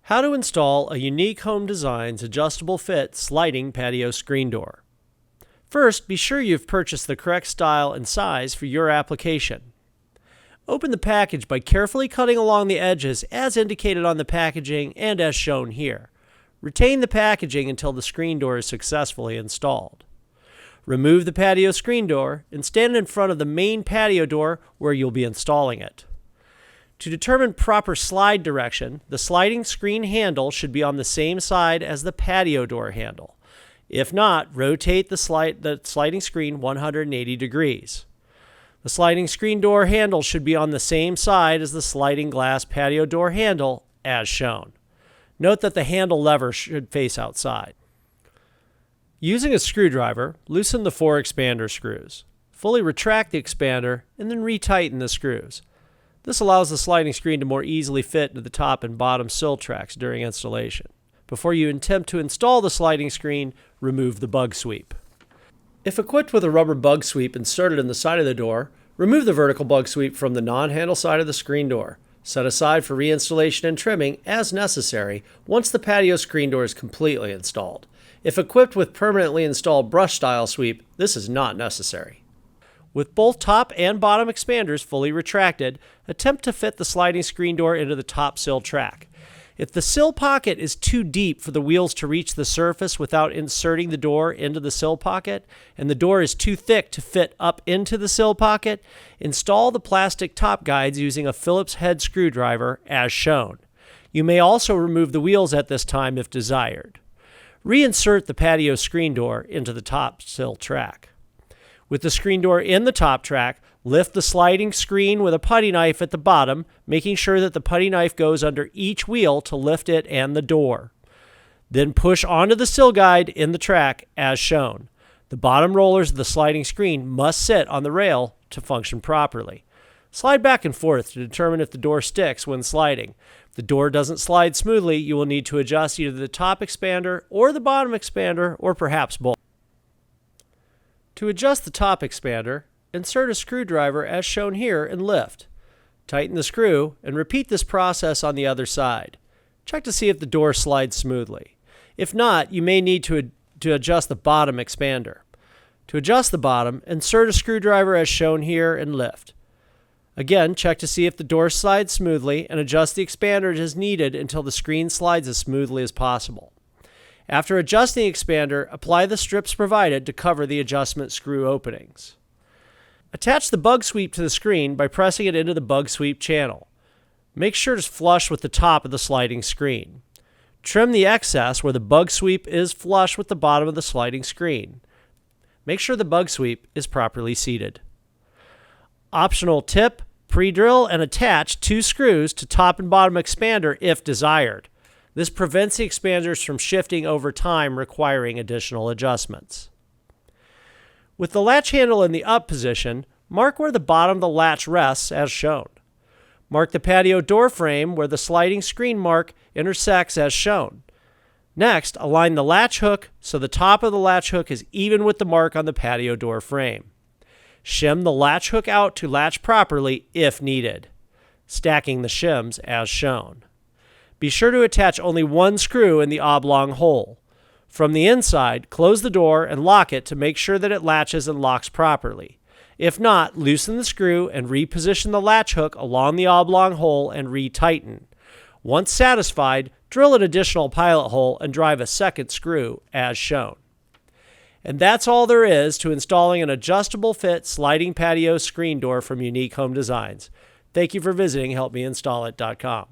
How to install a Unique Home Designs adjustable fit sliding patio screen door. First, be sure you've purchased the correct style and size for your application. Open the package by carefully cutting along the edges as indicated on the packaging and as shown here. Retain the packaging until the screen door is successfully installed. Remove the patio screen door and stand in front of the main patio door where you'll be installing it. To determine proper slide direction, the sliding screen handle should be on the same side as the patio door handle. If not, rotate the sliding screen 180 degrees. The sliding screen door handle should be on the same side as the sliding glass patio door handle as shown. Note that the handle lever should face outside. Using a screwdriver, loosen the 4 expander screws. Fully retract the expander and then retighten the screws. This allows the sliding screen to more easily fit into the top and bottom sill tracks during installation. Before you attempt to install the sliding screen, remove the bug sweep. If equipped with a rubber bug sweep inserted in the side of the door, remove the vertical bug sweep from the non-handle side of the screen door. Set aside for reinstallation and trimming as necessary once the patio screen door is completely installed. If equipped with permanently installed brush-style sweep, this is not necessary. With both top and bottom expanders fully retracted, attempt to fit the sliding screen door into the top sill track. If the sill pocket is too deep for the wheels to reach the surface without inserting the door into the sill pocket, and the door is too thick to fit up into the sill pocket, install the plastic top guides using a Phillips head screwdriver as shown. You may also remove the wheels at this time if desired. Reinsert the patio screen door into the top sill track. With the screen door in the top track, lift the sliding screen with a putty knife at the bottom, making sure that the putty knife goes under each wheel to lift it and the door. Then push onto the sill guide in the track as shown. The bottom rollers of the sliding screen must sit on the rail to function properly. Slide back and forth to determine if the door sticks when sliding. If the door doesn't slide smoothly, you will need to adjust either the top expander or the bottom expander, or perhaps both. To adjust the top expander, insert a screwdriver as shown here and lift. Tighten the screw and repeat this process on the other side. Check to see if the door slides smoothly. If not, you may need to adjust the bottom expander. To adjust the bottom, insert a screwdriver as shown here and lift. Again, check to see if the door slides smoothly and adjust the expander as needed until the screen slides as smoothly as possible. After adjusting the expander, apply the strips provided to cover the adjustment screw openings. Attach the bug sweep to the screen by pressing it into the bug sweep channel. Make sure it's flush with the top of the sliding screen. Trim the excess where the bug sweep is flush with the bottom of the sliding screen. Make sure the bug sweep is properly seated. Optional tip, pre-drill and attach 2 screws to top and bottom expander if desired. This prevents the expanders from shifting over time, requiring additional adjustments. With the latch handle in the up position, mark where the bottom of the latch rests as shown. Mark the patio door frame where the sliding screen mark intersects as shown. Next, align the latch hook so the top of the latch hook is even with the mark on the patio door frame. Shim the latch hook out to latch properly if needed, stacking the shims as shown. Be sure to attach only 1 screw in the oblong hole. From the inside, close the door and lock it to make sure that it latches and locks properly. If not, loosen the screw and reposition the latch hook along the oblong hole and retighten. Once satisfied, drill an additional pilot hole and drive a second screw as shown. And that's all there is to installing an adjustable fit sliding patio screen door from Unique Home Designs. Thank you for visiting helpmeinstalllit.com.